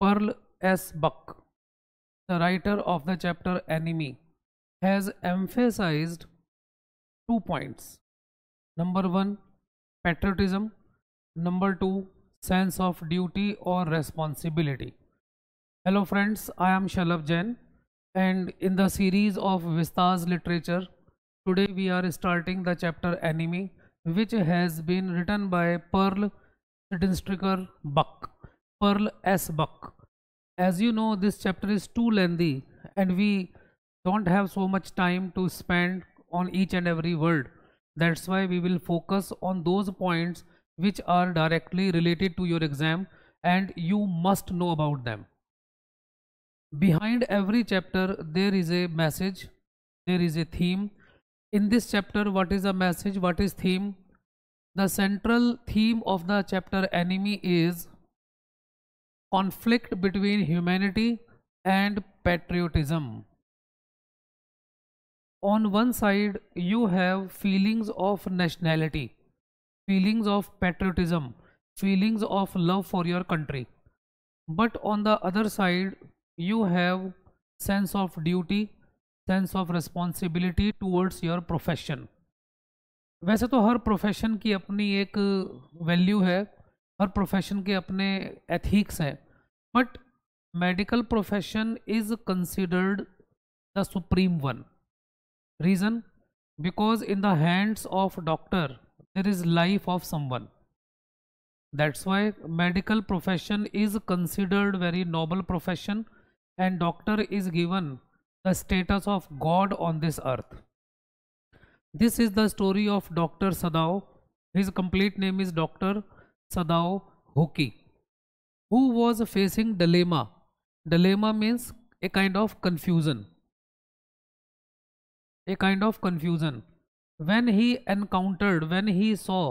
Pearl S. Buck, the writer of the chapter Enemy, has emphasized 2 points. Number one, patriotism. Number two, sense of duty or responsibility. Hello friends, I am Shalabh Jain, and in the series of Vistas literature, today we are starting the chapter Enemy, which has been written by Pearl Sidnstryker Buck, Pearl S. Buck. As you know, this chapter is too lengthy and we don't have so much time to spend on each and every word. That's why we will focus on those points which are directly related to your exam and you must know about them. Behind every chapter there is a message, there is a theme. In this chapter, what is the message, what is theme? The central theme of the chapter Enemy is conflict between humanity and patriotism. On one side you have feelings of nationality, feelings of patriotism, feelings of love for your country, but on the other side you have sense of duty, sense of responsibility towards your profession. वैसे तो हर profession की अपनी एक value है, हर profession के अपने ethics हैं, but medical profession is considered the supreme one. Reason, because in the hands of doctor there is life of someone. That's why medical profession is considered very noble profession and doctor is given the status of God on this earth. This is the story of Dr. Sadao. His complete name is Dr. Sadao Hoki, who was facing dilemma. Dilemma means a kind of confusion. A kind of confusion. When he encountered, when he saw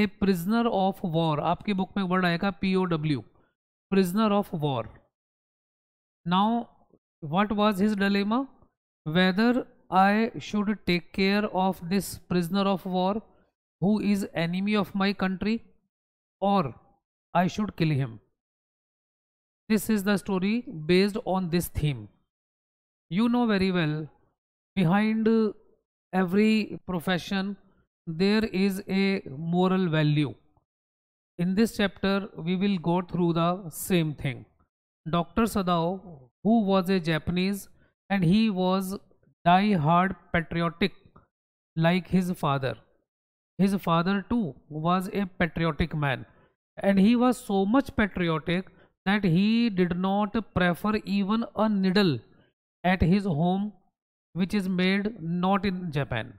a prisoner of war, आपकी book में word आएगा POW, prisoner of war. Now what was his dilemma? Whether I should take care of this prisoner of war who is enemy of my country or I should kill him. This is the story based on this theme. You know very well, behind every profession there is a moral value. In this chapter we will go through the same thing. Dr. Sadao, who was a Japanese, and he was die-hard patriotic like his father. His father too was a patriotic man, and he was so much patriotic that he did not prefer even a needle at his home which is made not in Japan.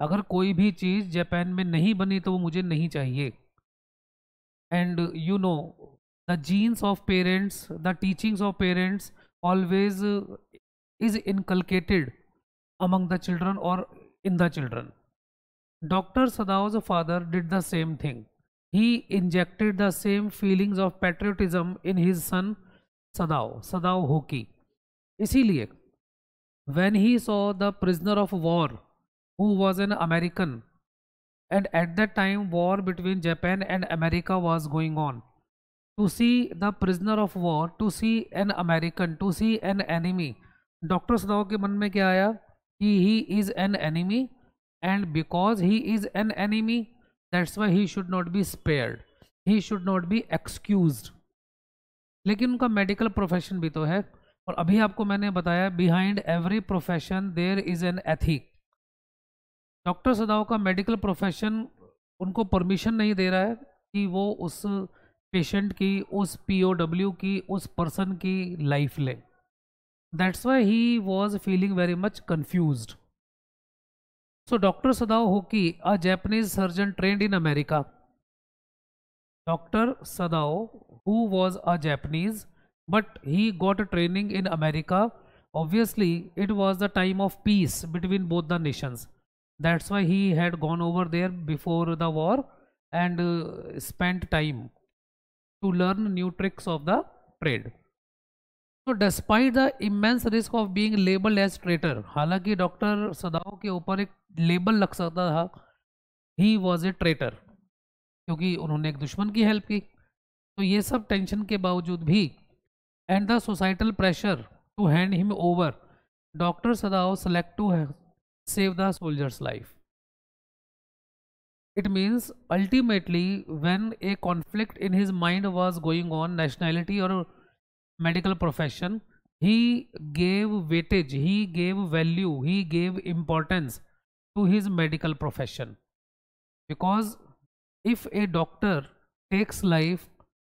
अगर कोई भी चीज़ Japan में नहीं बनी तो वो मुझे नहीं चाहिए. And you know, the genes of parents, the teachings of parents always is inculcated among the children or in the children. Dr. Sadao's father did the same thing. He injected the same feelings of patriotism in his son Sadao Hoki. इसीलिए when he saw the prisoner of war who was an American, and at that time war between Japan and America was going on, to see the prisoner of war, to see an American, to see an enemy, doctor सदाओ के मन में क्या आया कि he is an enemy and because he is an enemy that's why he should not be spared, he should not be excused. लेकिन उनका medical profession भी तो है, और अभी आपको मैंने बताया behind every profession there is an ethic. Doctor Sadao का मेडिकल प्रोफेशन उनको परमिशन नहीं दे रहा है कि वो उस पेशेंट की, उस POW की, उस पर्सन की लाइफ ले. That's why he was feeling very much confused. So doctor Sadao hockey, a Japanese surgeon trend in America. Doctor Sadao who was a Japanese but he got a training in America. Obviously it was the time of peace between both the nations. That's why he had gone over there before the war and spent time to learn new tricks of the trade. So despite the immense risk of being labeled as traitor, हालांकि doctor सदाओ के ऊपर एक label लग सकता था, he was a traitor, क्योंकि उन्होंने एक दुश्मन की हेल्प की. तो ये सब टेंशन के बावजूद भी and the societal pressure to hand him over, doctor Sadao select to save the soldier's life. It means ultimately when a conflict in his mind was going on, nationality or medical profession, he gave weightage, he gave value, he gave importance to his medical profession. Because if a doctor takes life,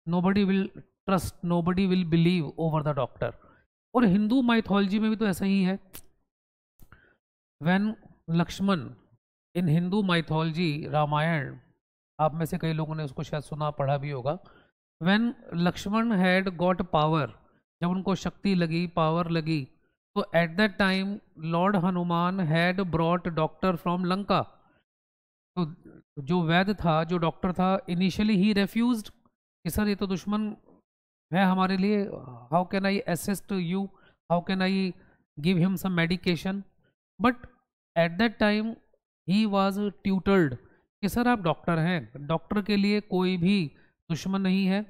nobody will trust, nobody will believe over the doctor. और Hindu mythology में भी तो ऐसा ही है. When Lakshman in Hindu mythology Ramayana, आप में से कई लोगों ने उसको शायद सुना पढ़ा भी होगा. When Lakshman had got power, जब उनको शक्ति लगी, पावर लगी, तो at that time lord Hanuman had brought doctor from Lanka. तो जो वैद्य था, जो डॉक्टर था, इनिशियली ही रेफ्यूज्ड कि सर ये तो दुश्मन है हमारे लिए, how can I assist you, how can I give him some medication. But at that time he was tutored कि सर आप डॉक्टर हैं, डॉक्टर के लिए कोई भी दुश्मन नहीं है.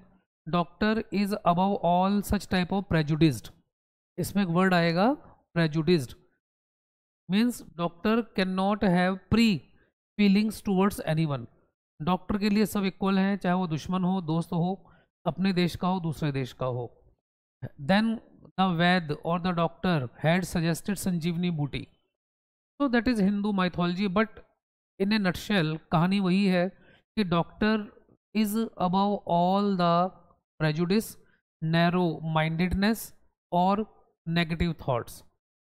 Doctor is above all such type of prejudiced. इसमें एक वर्ड आएगा prejudiced, means doctor can not have pre feelings towards anyone. Doctor के लिए सब इक्वल हैं, चाहे वो दुश्मन हो, दोस्त हो, अपने देश का हो, दूसरे देश का हो. देन द वैद और the doctor had suggested Sanjeevani बूटी. तो that is Hindu mythology. But in a nutshell कहानी वही है कि doctor is above all the prejudice, narrow mindedness और negative thoughts.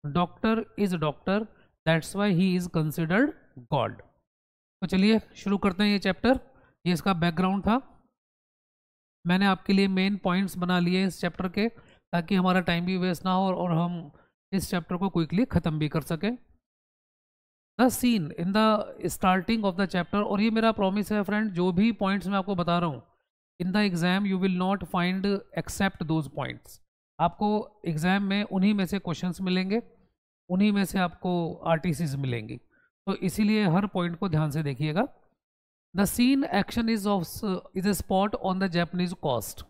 Doctor is doctor, that's why he is considered God. तो चलिए शुरू करते हैं ये चैप्टर. ये इसका बैकग्राउंड था. मैंने आपके लिए मेन पॉइंट्स बना लिए इस चैप्टर के, ताकि हमारा टाइम भी वेस्ट ना हो और हम इस चैप्टर को क्विकली ख़त्म भी कर सकें. The seen in the starting of the chapter, और ये मेरा प्रॉमिस है फ्रेंड, जो भी पॉइंट्स मैं आपको बता रहा हूँ in the exam you will not find except those points. आपको एग्जाम में उन्हीं में से क्वेश्चंस मिलेंगे, उन्हीं में से आपको आरटीसीज मिलेंगी. तो इसीलिए हर पॉइंट को ध्यान से देखिएगा. The scene action is a spot on the Japanese coast.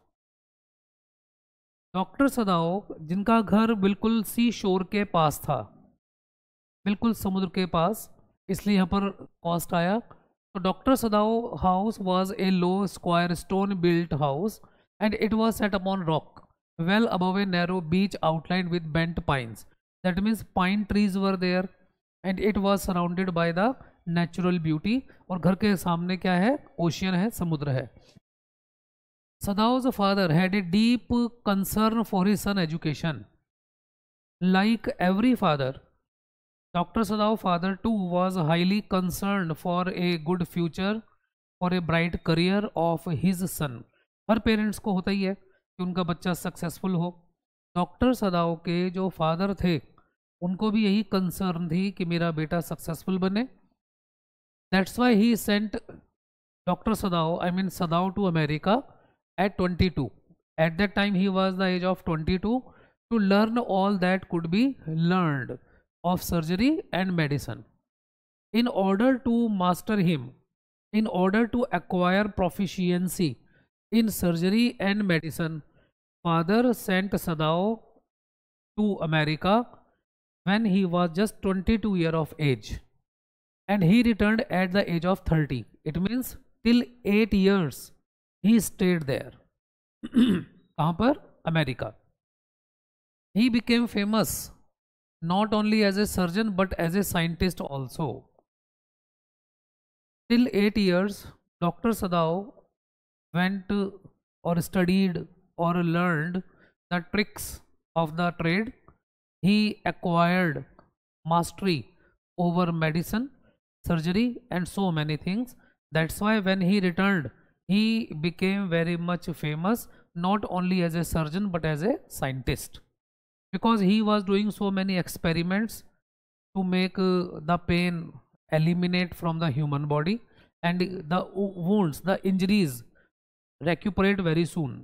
Doctor Sadao जिनका घर बिल्कुल सी शोर के पास था, बिल्कुल समुद्र के पास, इसलिए यहाँ पर कॉस्ट आया. तो doctor Sadao house was a low square stone built house and it was set upon rock well above a narrow beach outlined with bent pines. That means pine trees were there and it was surrounded by the natural beauty. और घर के सामने क्या है, ocean है, समुद्र है. Sadao's father had a deep concern for his son education. Like every father, Dr. Sadao's father too was highly concerned for a good future, for a bright career of his son. Her parents को होता ही है कि उनका बच्चा successful हो. Doctor सदाओ के जो father थे उनको भी यही कंसर्न थी कि मेरा बेटा सक्सेसफुल बने. That's why he sent doctor Sadao, I mean Sadao, to America at 22. At that time he was the age of 22 to learn all that could be learned of surgery and medicine. In order to master him, in order to acquire proficiency in surgery and medicine, father sent Sadao to America when he was just 22 years of age, and he returned at the age of 30. It means till 8 years he stayed there. कहाँ पर? America. He became famous not only as a surgeon but as a scientist also. Till 8 years, Dr. Sadao went or studied or learned the tricks of the trade. He acquired mastery over medicine, surgery and so many things. That's why when he returned, he became very much famous, not only as a surgeon but as a scientist. Because he was doing so many experiments to make the pain eliminate from the human body and the wounds, the injuries recuperate very soon.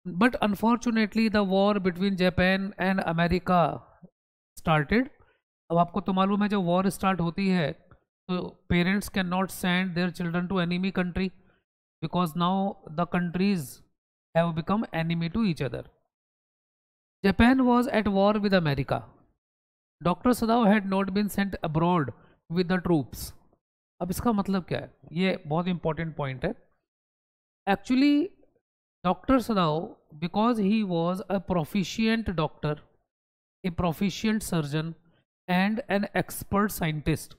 But unfortunately the war between Japan and America started. अब आपको तो मालूम है जब war start होती है तो parents can not send their children to enemy country. because now the countries have become enemy to each other. Japan was at war with America. Dr. Sadao had not been sent abroad with the troops. अब इसका मतलब क्या है, ये बहुत important point है. Actually doctor Sadao, because he was a proficient doctor, a proficient surgeon and an expert scientist,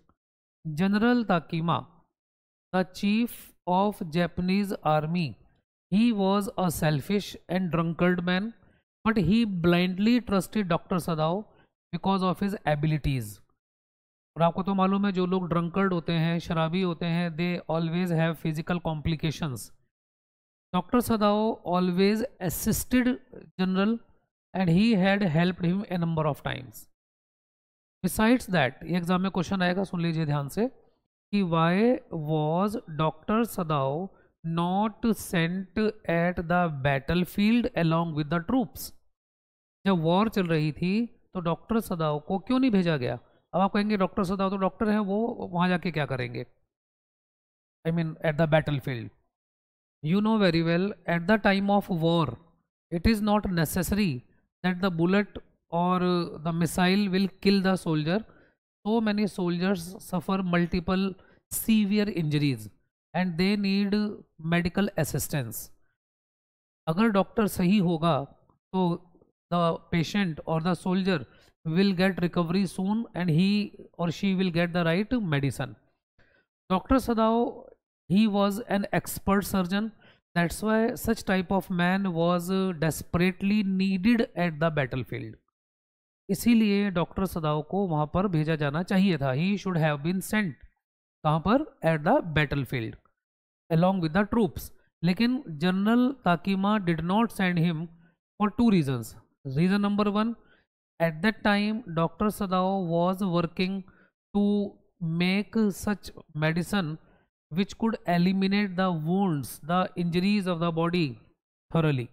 General Takima, the chief of Japanese army, he was a selfish and drunkard man, but he blindly trusted Dr. Sadao because of his abilities. और आपको तो मालूम है जो लोग drunkard होते हैं, शराबी होते हैं, they always have physical complications. Doctor Sadao always assisted general and he had helped him a number of times. Besides that, ये एग्जाम में क्वेश्चन आएगा, सुन लीजिए ध्यान से, कि why was Dr. Sadao not sent at the battlefield along with the troops? जब war चल रही थी तो डॉक्टर सदाओ को क्यों नहीं भेजा गया? अब आप कहेंगे डॉक्टर सदाओ तो डॉक्टर है, वो वहां जाके क्या करेंगे? I mean at the battlefield. You know very well, at the time of war it is not necessary that the bullet or the missile will kill the soldier. So many soldiers suffer multiple severe injuries and they need medical assistance. अगर doctor सही होगा तो the patient or the soldier will get recovery soon and he or she will get the right medicine. Dr. Sadao, he was an expert surgeon. That's why such type of man was desperately needed at the battlefield. इसीलिए doctor सदाओ को वहां पर भेजा जाना चाहिए था. He should have been sent. कहाँ पर? At the battlefield along with the troops. लेकिन general ताकिमा did not send him for two reasons. Reason number one, at that time Dr. Sadao was working to make such medicine which could eliminate the wounds, the injuries of the body thoroughly.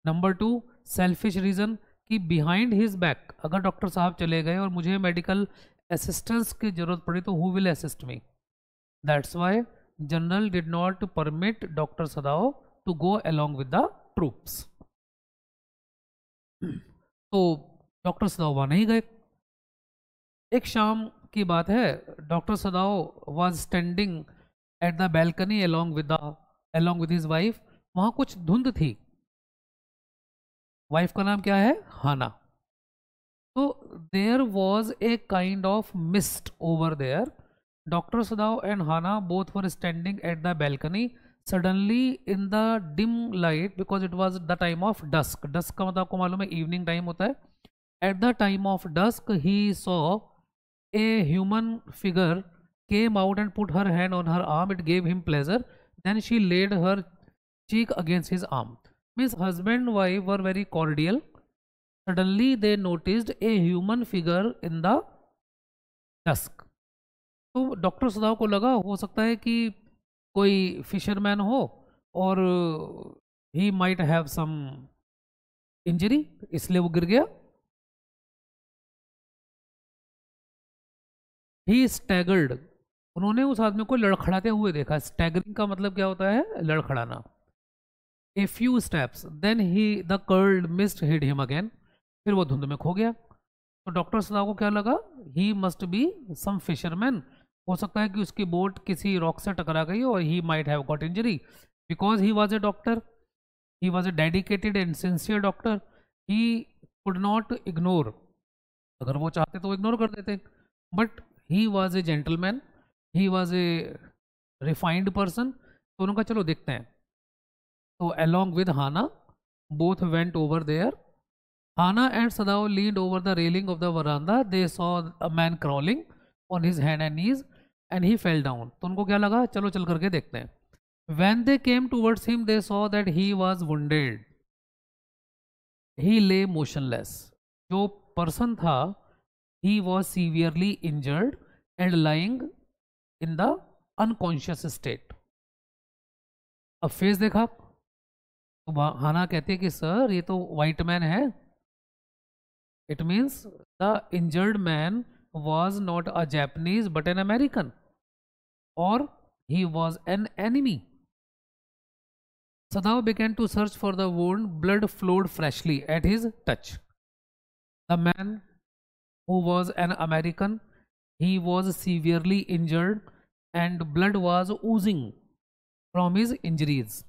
Number two, selfish reason, कि behind his back अगर doctor साहब चले गए और मुझे medical assistance की जरूरत पड़ी तो who will assist me? That's why general did not permit Dr. Sadao to go along with the troops. तो डॉक्टर सदाओ वहां नहीं गए. एक शाम की बात है, doctor Sadao was standing at the balcony along with his wife. वहां कुछ धुंध थी. वाइफ का नाम क्या है? हाना. तो there was a kind of mist over there. Dr. Sadao and Hana both were standing at the balcony. Suddenly in the dim light, because it was the time of dusk. Dusk का मतलब आपको मालूम है evening time होता है. At the time of dusk he saw a human figure came out and put her hand on her arm. It gave him pleasure. Then she laid her cheek against his arm. Means husband and wife were very cordial. Suddenly they noticed a human figure in the dusk. तो doctor सदाओ को लगा हो सकता है कि कोई fisherman हो और he might have some injury, इसलिए वो गिर गया. He staggered. उन्होंने उस आदमी को लड़खड़ाते हुए देखा. स्टैगरिंग का मतलब क्या होता है? लड़खड़ाना. A few steps, then he the curled mist hid him again. फिर वो धुंध में खो गया. तो डॉक्टर सदाओ को क्या लगा? He must be some fisherman. हो सकता है कि उसकी बोट किसी रॉक से टकरा गई और he might have got injury. Because he was a doctor, he was a dedicated and sincere doctor. He could not ignore. अगर वो चाहते तो वो इग्नोर कर देते, but he was a gentleman, he was a refined person. तो उन्होंने कहा चलो देखते हैं. तो along with Hana both went over there. Hana and Sadao leaned over the railing of the veranda. They saw a man crawling on his hand and knees and he fell down. तो उनको क्या लगा? चलो चल करके देखते हैं. When they came towards him, they saw that he was wounded. He lay motionless. जो पर्सन था, he was severely injured and lying in the unconscious state. अब फेस देखा तो हाना कहती है कि सर ये तो वाइट मैन है. It means the injured man was not a Japanese but an American, or he was an enemy. Sadao began to search for the wound. Blood flowed freshly at his touch. The man, who was an American, he was severely injured and blood was oozing from his injuries.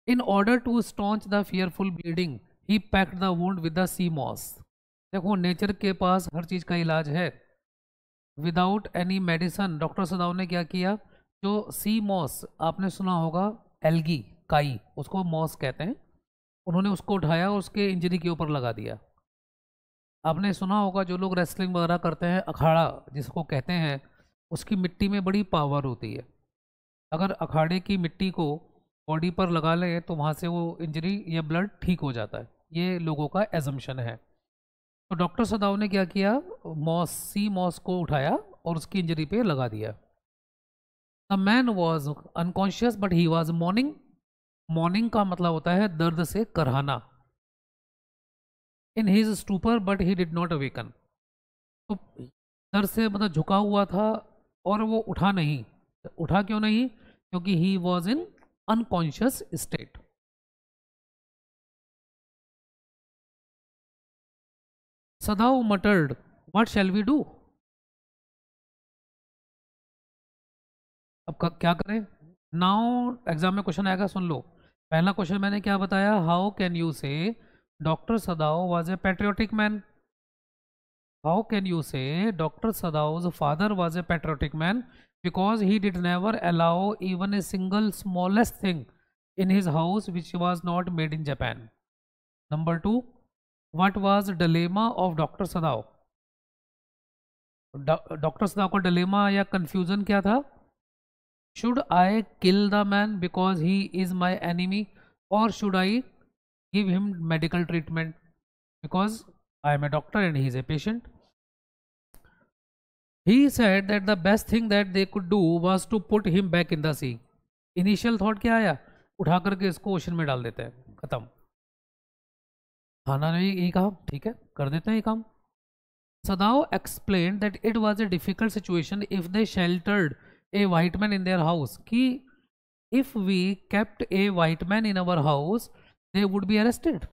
In order to staunch the fearful bleeding, he packed the wound with the sea moss. देखो nature के पास हर चीज़ का इलाज है. Without any medicine doctor Sadao ने क्या किया, जो सी मॉस आपने सुना होगा, एल्गी काई, उसको मॉस कहते हैं, उन्होंने उसको उठाया और उसके इंजरी के ऊपर लगा दिया. आपने सुना होगा जो लोग रेसलिंग वगैरह करते हैं, अखाड़ा जिसको कहते हैं, उसकी मिट्टी में बड़ी पावर होती है. अगर अखाड़े की मिट्टी को बॉडी पर लगा लें तो वहाँ से वो इंजरी या ब्लड ठीक हो जाता है. ये लोगों का एजम्पशन है. तो डॉक्टर सदाव ने क्या किया, मॉस सी मॉस को उठाया और उसकी इंजरी पे लगा दिया. The man was unconscious but he was moaning. Moaning का मतलब होता है दर्द से करहाना. In his stupor but he did not awaken. तो दर्द से मतलब झुका हुआ था और वो उठा नहीं. उठा क्यों नहीं? क्योंकि he was in unconscious state. Sadao muttered, what shall we do. अब क्या करें. नाउ एग्जाम में क्वेश्चन आएगा, सुन लो. पहला क्वेश्चन मैंने क्या बताया, how can you say doctor Sadao was a patriotic man. How can you say doctor Sadao's father was a patriotic man because he did never allow even a single smallest thing in his house which was not made in Japan. Number 2, what was dilemma of Dr. Sadao. Doctor Sadao का dilemma या confusion क्या था. Should I kill the man because he is my enemy और should I give him medical treatment because I am a doctor and he is a patient. He said that the best thing that they could do was to put him back in the sea. Initial thought क्या आया, उठा करके इसको ocean में डाल देते हैं, खत्म. खाना ने यही कहा, ठीक है कर देते हैं ये काम. Sadao explained that it was a difficult situation if they sheltered a white man in their house. कि if we kept a white man in our house, they would be arrested.